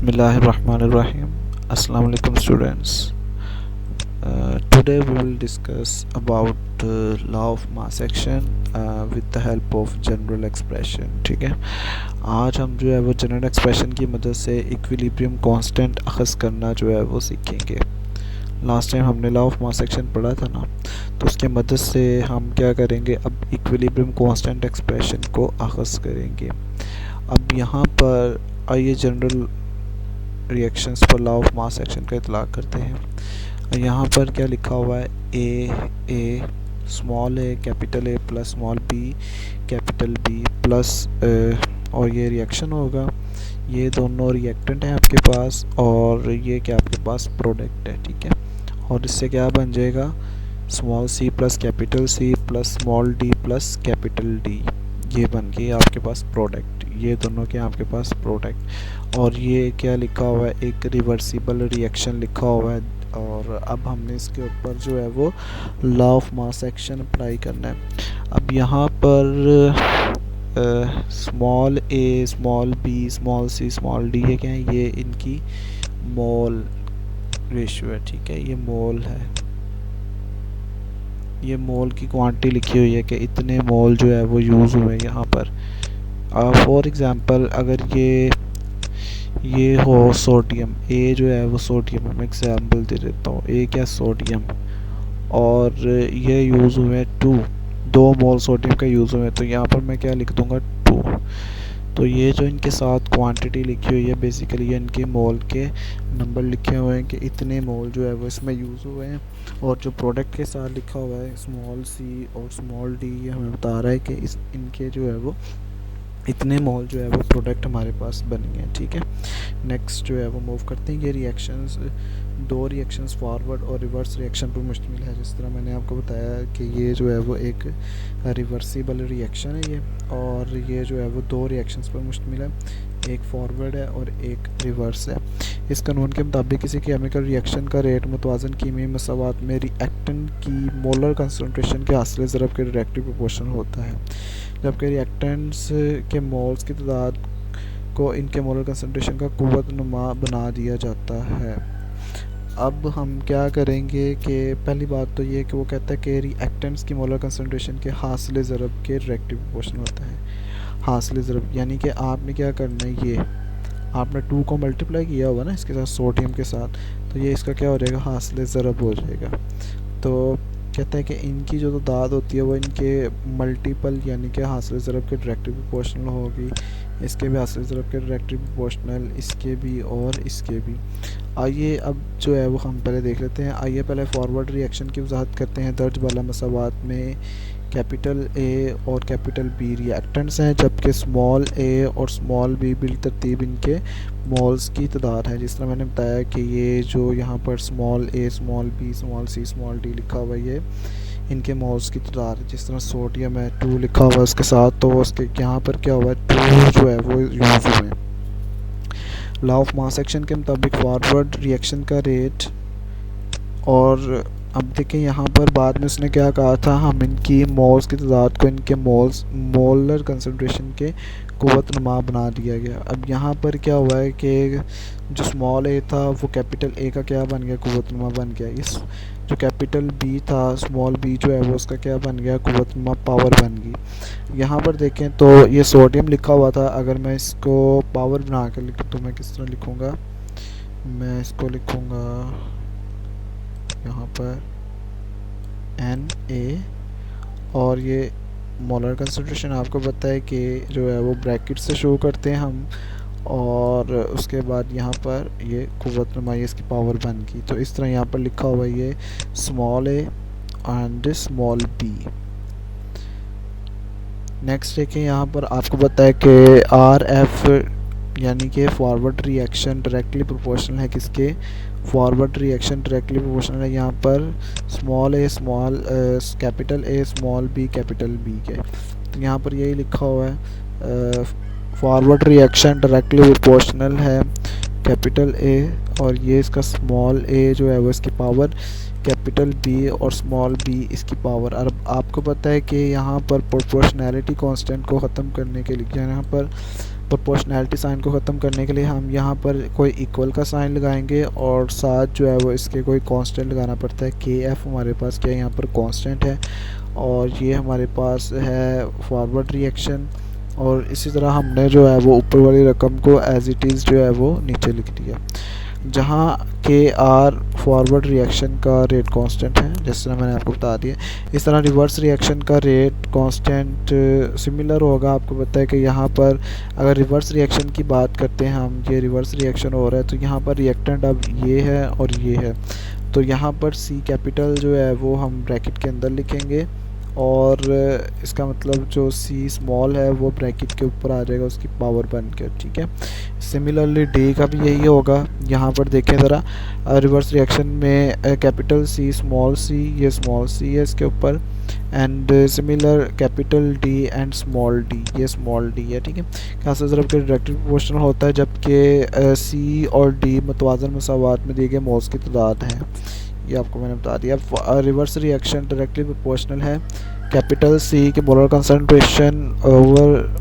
Bismillahirrahmanirrahim. Assalamu alaikum students. Today we will discuss about law of mass action with the help of general expression. ठीक है, आज हम जो है वो जनरल एक्सप्रेशन की मदद से इक्विलिब्रियम कांस्टेंट अखज़ करना जो है वो सीखेंगे। लास्ट टाइम हमने लॉ ऑफ मास एक्शन पढ़ा था ना, तो उसके मदद से हम क्या करेंगे, अब इक्विलिब्रियम कांस्टेंट एक्सप्रेशन को अखज़ करेंगे। अब यहाँ पर आइए जनरल रिएक्शंस पर लॉ ऑफ मास एक्शन का इतलाक़ करते हैं। यहाँ पर क्या लिखा हुआ है, A small A capital A plus small B capital B plus और ये रिएक्शन होगा। ये दोनों रिएक्टेंट हैं आपके पास और ये क्या आपके पास प्रोडक्ट है, ठीक है। और इससे क्या बन जाएगा, small C plus capital C plus small D plus capital D, ये बन गई आपके पास प्रोडक्ट। ये दोनों के आपके पास प्रोडक्ट। और ये क्या लिखा हुआ है, एक रिवर्सिबल रिएक्शन लिखा हुआ है। और अब हमने इसके ऊपर जो है वो law of mass action apply करना है। अब यहाँ पर small A small B small C small D है, क्या है, ये इनकी मोल रेशियो है, ठीक है। ये मोल है, ये मोल की क्वांटिटी लिखी हुई है कि इतने मोल जो है वो यूज़ हुए यहाँ पर। फॉर एग्ज़ाम्पल अगर ये हो सोडियम, ए जो है वो सोडियम है, मैं एग्जांपल दे देता हूँ, ए क्या सोडियम, और ये यूज़ हुए 2 मोल सोडियम का यूज़ हुए, तो यहाँ पर मैं क्या लिख दूँगा 2। तो ये जो इनके साथ क्वांटिटी लिखी हुई है, बेसिकली ये इनके मोल के नंबर लिखे हुए हैं कि इतने मोल जो है वो इसमें यूज़ हुए हैं। और जो प्रोडक्ट के साथ लिखा हुआ है स्मॉल सी और स्मॉल डी, ये हमें बता रहा है कि इनके जो है वो इतने मोल जो है वो प्रोडक्ट हमारे पास बनी है, ठीक है। नेक्स्ट जो है वो मूव करते हैं। ये रिएक्शंस 2 रिएक्शंस फॉरवर्ड और रिवर्स रिएक्शन पर मुश्तमिल है। जिस तरह मैंने आपको बताया कि ये जो है वो एक रिवर्सिबल रिएक्शन है ये, और ये जो है वो 2 रिएक्शंस पर मुश्तमिल है, एक फॉरवर्ड है और एक रिवर्स है। इस कानून के मुताबिक किसी केमिकल रिएक्शन का रेट मुतवाज़न कीमी मसावात में रिएक्टेंट की मोलर कंसनट्रेशन के हासिल ज़रब के डायरेक्टली प्रोपोर्शनल होता है, जबकि रिएक्टेंट्स के मोल्स की तादाद को इनके मोलर कंसनट्रेशन का कुव्वत नुमा बना दिया जाता है। अब हम क्या करेंगे कि पहली बात तो ये कि वो कहता है कि रिएक्टेंट्स की मोलर कंसनट्रेशन के हासिल ज़रब के डायरेक्टली प्रोपोर्शनल होता है। हासिल ज़रब यानी कि आपने क्या करना है, ये आपने 2 को मल्टीप्लाई किया होगा ना इसके साथ सोडियम के साथ, तो ये इसका क्या हो जाएगा, हासिल ज़रब हो जाएगा। तो कहता है कि इनकी जो तादाद होती है वो इनके मल्टीपल यानी कि हासिल ज़रब के डायरेक्टली प्रोपोर्शनल होगी। इसके भी हासिल ज़रब के डायरेक्टली प्रोपोर्शनल, इसके भी और इसके भी। आइए अब जो है वो हम पहले देख लेते हैं। आइए पहले फॉरवर्ड रिएक्शन की वजाहत करते हैं। दर्ज बाला मसावात में कैपिटल ए और कैपिटल बी रिएक्टेंट्स हैं, जबकि स्मॉल ए और स्मॉल बी बिल तरतीब इनके मोल्स की तादाद है। जिस तरह मैंने बताया कि ये जो यहाँ पर small A small B small C small D लिखा हुआ है, ये इनके मोल्स की तादाद है। जिस तरह सोडियम है 2 लिखा हुआ है उसके साथ, तो उसके यहाँ पर क्या हुआ है, 2 जो है वो यूज़ हुए हैं। लॉ ऑफ मास एक्शन के मुताबिक फॉरवर्ड रिएक्शन का रेट, और अब देखें यहाँ पर बाद में उसने क्या कहा था, हम इनकी मोल्स की तादाद को इनके मोलर कंसनट्रेशन के कुव्वत नुमा बना दिया गया। अब यहाँ पर क्या हुआ है कि जो स्मॉल ए था वो कैपिटल ए का क्या बन गया, कुव्वत नुमा बन गया। इस जो कैपिटल बी था स्मॉल बी जो है वो उसका क्या बन गया, कुव्वत नुमा पावर बन गई। यहाँ पर देखें तो ये सोडियम लिखा हुआ था, अगर मैं इसको पावर बना कर लिखूँ तो मैं किस तरह लिखूँगा, मैं इसको लिखूँगा यहाँ पर Na, और ये मोलर कंसंट्रेशन आपको पता है कि जो है वो ब्रैकेट से शो करते हैं हम, और उसके बाद यहाँ पर ये कुव्वत नुमा इसकी पावर बन गई। तो इस तरह यहाँ पर लिखा हुआ है ये small A and small B. Next देखें, यहाँ पर आपको पता है कि RF यानी कि फॉरवर्ड रिएक्शन डायरेक्टली प्रोपोर्शनल है किसके, फॉरवर्ड रिएक्शन डायरेक्टली प्रोपोर्शनल है यहाँ पर small A small capital A small B capital B के। तो यहाँ पर यही लिखा हुआ है, फॉरवर्ड रिएक्शन डायरेक्टली प्रोपोर्शनल है कैपिटल ए, और ये इसका स्मॉल ए जो है वो इसकी पावर कैपिटल बी और स्मॉल बी इसकी पावर। अब आपको पता है कि यहाँ पर प्रोपोर्शनैलिटी कांस्टेंट को ख़त्म करने के लिए यहाँ पर प्रोपोर्शनैलिटी साइन को ख़त्म करने के लिए हम यहाँ पर कोई इक्वल का साइन लगाएंगे और साथ जो है वो इसके कोई कांस्टेंट लगाना पड़ता है। के एफ हमारे पास क्या है, यहाँ पर कांस्टेंट है और ये हमारे पास है फॉरवर्ड रिएक्शन। और इसी तरह हमने जो है वो ऊपर वाली रकम को एज इट इज़ जो है वो नीचे लिख दिया, जहाँ के आर फॉरवर्ड रिएक्शन का रेट कांस्टेंट है, जिस तरह मैंने आपको बता दिया। इस तरह रिवर्स रिएक्शन का रेट कांस्टेंट सिमिलर होगा। आपको पता है कि यहाँ पर अगर रिवर्स रिएक्शन की बात करते हैं हम, ये रिवर्स रिएक्शन हो रहा है तो यहाँ पर रिएक्टेंट अब ये है और ये है, तो यहाँ पर सी कैपिटल जो है वो हम ब्रैकेट के अंदर लिखेंगे और इसका मतलब जो सी स्मॉल है वो ब्रैकेट के ऊपर आ जाएगा उसकी पावर बनकर, ठीक है। सिमिलरली डी का भी यही होगा। यहाँ पर देखें ज़रा, रिवर्स रिएक्शन में कैपिटल सी स्मॉल सी, ये स्मॉल सी है इसके ऊपर, and similar capital D and small D, ये स्मॉल डी है, ठीक है। खास ज़रूर के डायरेक्टली प्रोपोर्शनल होता है, जबकि सी और डी मतवाज़न मसावात में दिए गए मोल्स की तादाद है, ये आपको मैंने बता दिया। रिवर्स रिएक्शन डायरेक्टली प्रोपोर्शनल है कैपिटल सी के मोलर कंसंट्रेशन ओवर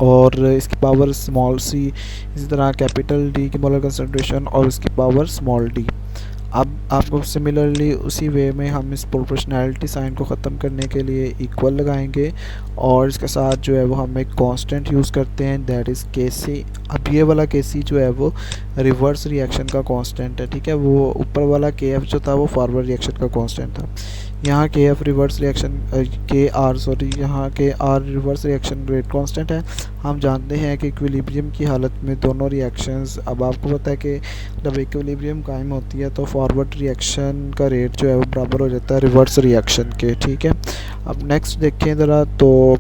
और इसकी पावर स्मॉल सी, इसी तरह कैपिटल डी की मोलर कंसंट्रेशन और इसकी पावर स्मॉल डी। अब आपको सिमिलरली उसी वे में हम इस प्रोपोर्शनैलिटी साइन को ख़त्म करने के लिए इक्वल लगाएंगे और इसके साथ जो है वो हम एक कांस्टेंट यूज़ करते हैं, दैट इज़ के सी। अब ये वाला के सी जो है वो रिवर्स रिएक्शन का कांस्टेंट है, ठीक है। वो ऊपर वाला के एफ जो था वो फॉरवर्ड रिएक्शन का कांस्टेंट था। यहाँ K F reverse reaction K R sorry यहाँ K R reverse reaction rate constant है। हम जानते हैं कि इक्विलिब्रियम की हालत में दोनों रिएक्शंस, अब आपको पता है कि जब इक्विलिब्रियम कायम होती है तो फॉरवर्ड रिएक्शन का रेट जो है वो बराबर हो जाता है रिवर्स रिएक्शन के, ठीक है। अब नेक्स्ट देखें ज़रा, तो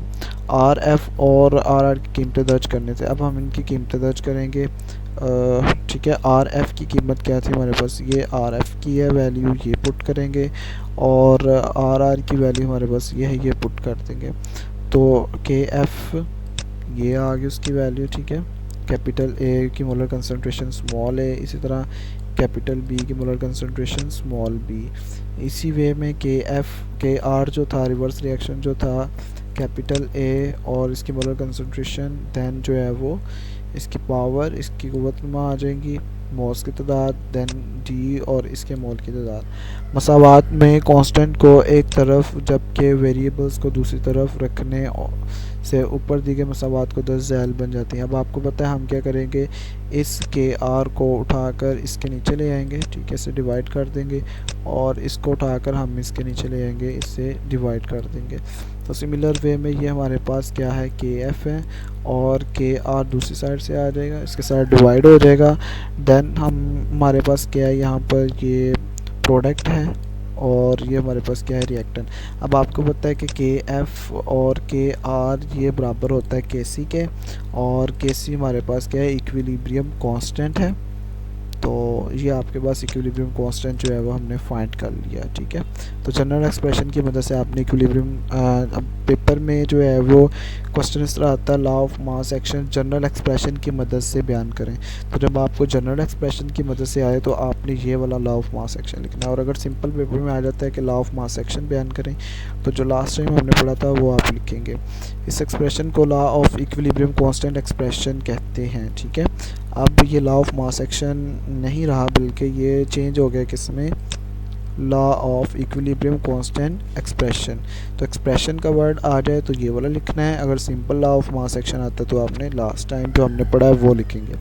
आर एफ और आर आर की कीमतें दर्ज करने से, अब हम इनकी कीमतें दर्ज करेंगे, ठीक है। आर एफ की कीमत क्या थी हमारे पास, ये आर एफ की है वैल्यू, ये पुट करेंगे और आर आर की वैल्यू हमारे पास ये है, ये पुट कर देंगे। तो के एफ ये आ गई उसकी वैल्यू, ठीक है। कैपिटल ए की मोलर कंसंट्रेशन स्मॉल ए, इसी तरह कैपिटल बी की मोलर कंसंट्रेशन स्मॉल बी। इसी वे में के एफ के आर जो था रिवर्स रिएक्शन जो था कैपिटल ए और इसकी मोलर कंसंट्रेशन, दैन जो है वो इसकी पावर इसकी क़ुव्वत में आ जाएंगी, मोल्स की तादाद, दैन डी और इसके मोल की तादाद। मसावात में कांस्टेंट को एक तरफ जबकि वेरिएबल्स को दूसरी तरफ रखने से ऊपर दी गए मसावात को 10 ज़ैल बन जाती हैं। अब आपको पता है हम क्या करेंगे, इस के आर को उठाकर इसके नीचे ले आएंगे, ठीक है, इसे डिवाइड कर देंगे और इसको उठाकर हम इसके नीचे ले आएंगे, इससे डिवाइड कर देंगे। तो सिमिलर वे में ये हमारे पास क्या है, के एफ है और के आर दूसरी साइड से आ जाएगा, इसके साथ डिवाइड हो जाएगा। देन हमारे पास क्या है, यहाँ पर ये प्रोडक्ट है और ये हमारे पास क्या है, रिएक्टेंट। अब आपको पता है कि एफ और के आर ये बराबर होता है के सी के, और के सी हमारे पास क्या है, इक्विलिब्रियम कांस्टेंट है। तो ये आपके पास इक्विलिब्रियम कांस्टेंट जो है वो हमने फाइंड कर लिया, ठीक है। तो जनरल एक्सप्रेशन की मदद से आपने इक्विलिब्रियम, अब पेपर में जो है वो क्वेश्चन इस तरह आता है, law of mass action general expression की मदद से बयान करें। तो जब आपको जनरल एक्सप्रेशन की मदद से आए तो आपने ये वाला लॉ ऑफ मास एक्शन लिखना है, और अगर सिंपल पेपर में आ जाता है कि लॉ ऑफ मास एक्शन बयान करें तो जो लास्ट टाइम हमने पढ़ा था वो आप लिखेंगे। इस एक्सप्रेशन को law of equilibrium constant expression कहते हैं, ठीक है। अब ये लॉ ऑफ मास एक्शन नहीं रहा, बल्कि ये चेंज हो गया किसमें, law of equilibrium constant expression. तो एक्सप्रेशन का वर्ड आ जाए तो ये वाला लिखना है, अगर simple law of mass action आता है तो आपने लास्ट टाइम जो हमने पढ़ा है वो लिखेंगे।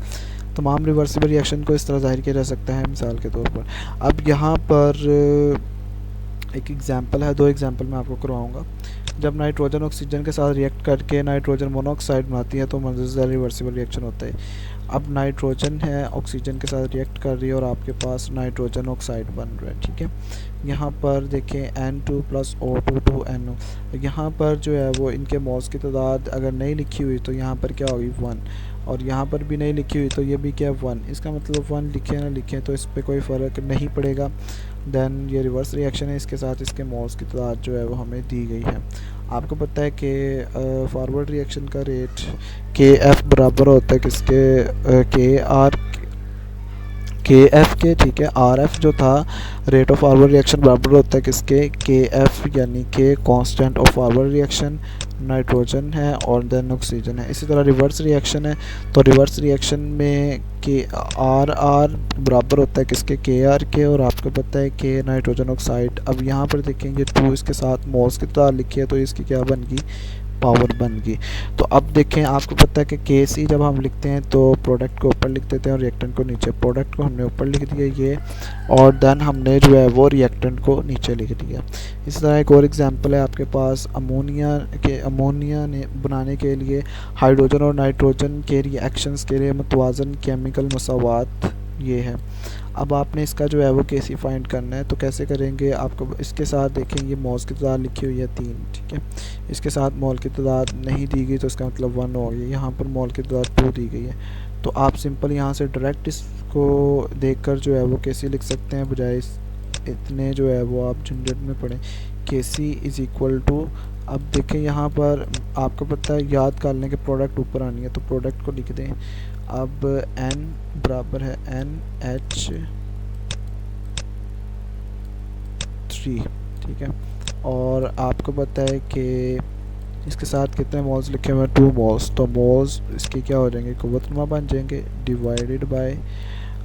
तमाम रिवर्सिबल रिएक्शन को इस तरह जाहिर किया जा सकता है मिसाल के तौर पर। अब यहाँ पर एक एग्जांपल है, दो एग्जांपल मैं आपको करवाऊँगा। जब नाइट्रोजन ऑक्सीजन के साथ रिएक्ट करके नाइट्रोजन मोनोऑक्साइड बनाती है तो मज़ेदार रिवर्सिबल रिएक्शन होता है। अब नाइट्रोजन है ऑक्सीजन के साथ रिएक्ट कर रही है और आपके पास नाइट्रोजन ऑक्साइड बन रहा है, ठीक है। यहाँ पर देखें N2 + O2 2 NO, यहाँ पर जो है वो इनके मोल्स की तादाद अगर नहीं लिखी हुई तो यहाँ पर क्या होगी 1, और यहाँ पर भी नहीं लिखी हुई तो ये भी क्या 1। इसका मतलब 1 लिखें ना लिखें तो इस पर कोई फ़र्क नहीं पड़ेगा। देन ये रिवर्स रिएक्शन है, इसके साथ इसके मोल्स की तादाद जो है वो हमें दी गई है। आपको पता है कि फॉरवर्ड रिएक्शन का रेट के एफ बराबर होता है किसके, के आर के एफ के, ठीक है। आर एफ जो था रेट ऑफ फॉरवर्ड रिएक्शन बराबर होता है किसके, के एफ यानी कि constant of forward reaction, nitrogen है और देन ऑक्सीजन है। इसी तरह रिवर्स रिएक्शन है, तो रिवर्स रिएक्शन में के आर आर बराबर होता है किसके, के आर के, और आपको पता है के नाइट्रोजन ऑक्साइड। अब यहाँ पर देखेंगे 2 इसके साथ मोल्स की तादाद लिखी है, तो इसकी क्या बन गई, पावर बन गई। तो अब देखें, आपको पता है कि के सी जब हम लिखते हैं तो प्रोडक्ट को ऊपर लिख देते हैं और रिएक्टेंट को नीचे। प्रोडक्ट को हमने ऊपर लिख दिया ये, और देन हमने जो है वो रिएक्टेंट को नीचे लिख दिया। इस तरह एक और एग्जांपल है आपके पास, अमोनिया ने बनाने के लिए हाइड्रोजन और नाइट्रोजन के रिएक्शंस के लिए मुतवाज़न केमिकल मसावात ये है। अब आपने इसका जो है वो केसी फाइंड करना है, तो कैसे करेंगे, आपको इसके साथ देखें ये मोल्स की तादाद लिखी हुई है 3, ठीक है। इसके साथ मोल की तादाद नहीं दी गई तो इसका मतलब 1 हो गया। यहाँ पर मोल की तादाद 2 दी गई है, तो आप सिंपल यहाँ से डायरेक्ट इसको देखकर जो है वो केसी लिख सकते हैं, बजाय इतने जो है वो आप झंझट में पड़े। केसी इज़ इक्वल टू, अब देखें यहाँ पर आपको पता है याद कर लें कि प्रोडक्ट ऊपर आनी है, तो प्रोडक्ट को लिख दें। अब n बराबर है NH3, ठीक है। और आपको पता है कि इसके साथ कितने मोल्स लिखे हुए हैं, 2 मोल्स, तो मोल्स इसके क्या हो जाएंगे, कुव्वतनुमा बन जाएंगे, डिवाइडेड बाय,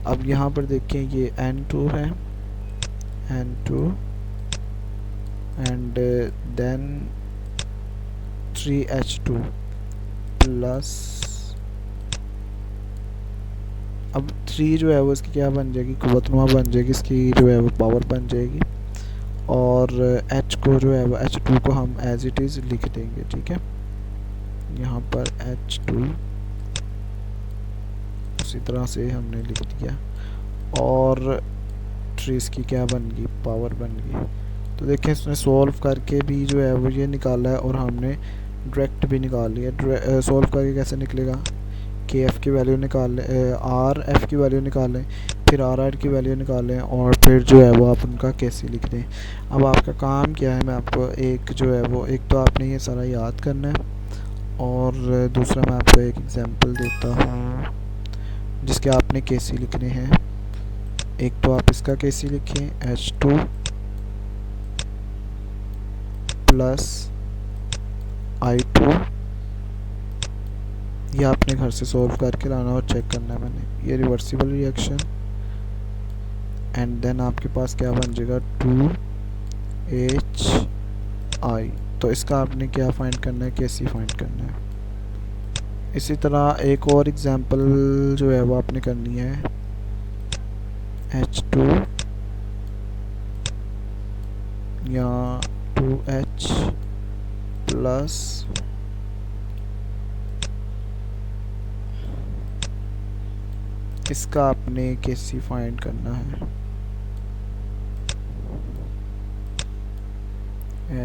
अब यहाँ पर देखें ये N2 है, N2 and then 3H2 plus, अब 3 जो है वो इसकी क्या बन जाएगी, कुव्वतनुमा बन जाएगी, इसकी जो है वो पावर बन जाएगी, और H को जो है वो H2 को हम एज इट इज़ लिख देंगे, ठीक है। यहाँ पर H2 उसी तरह से हमने लिख दिया, और 3 इसकी क्या बन गई, पावर बन गई। तो देखें इसने सॉल्व करके भी जो है वो ये निकाला है, और हमने डायरेक्ट भी निकाल लिया। सॉल्व करके कैसे निकलेगा, के एफ़ की वैल्यू निकाल लें, आर एफ़ की वैल्यू निकाल लें, फिर आर आर की वैल्यू निकालें, और फिर जो है वो आप उनका कैसे लिख दें। अब आपका काम क्या है, मैं आपको एक जो है वो, एक तो आपने ये सारा याद करना है, और दूसरा मैं आपको एक एग्जांपल देता हूँ जिसके आपने केसी लिखने हैं। एक तो आप इसका केसी लिखें, H2 प्लस I2, ये आपने घर से सॉल्व करके लाना और चेक करना है मैंने, ये रिवर्सिबल रिएक्शन, एंड देन आपके पास क्या बन जाएगा, 2HI। तो इसका आपने क्या फाइंड करना है, केसी फाइंड करना है। इसी तरह एक और एग्जांपल जो है वो आपने करनी है, H2 या 2H प्लस इसका आपने केसी फाइंड करना है,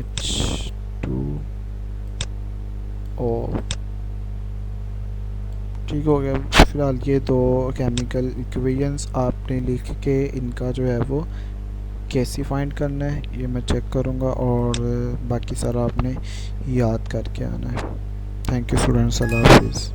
H2O, ठीक हो गया। फिलहाल ये दो केमिकल इक्वेशंस आपने लिख के इनका जो है वो केसी फाइंड करना है, ये मैं चेक करूँगा, और बाकी सारा आपने याद करके आना है। थैंक यू स्टूडेंट्स, अल्लाह हाफिज़।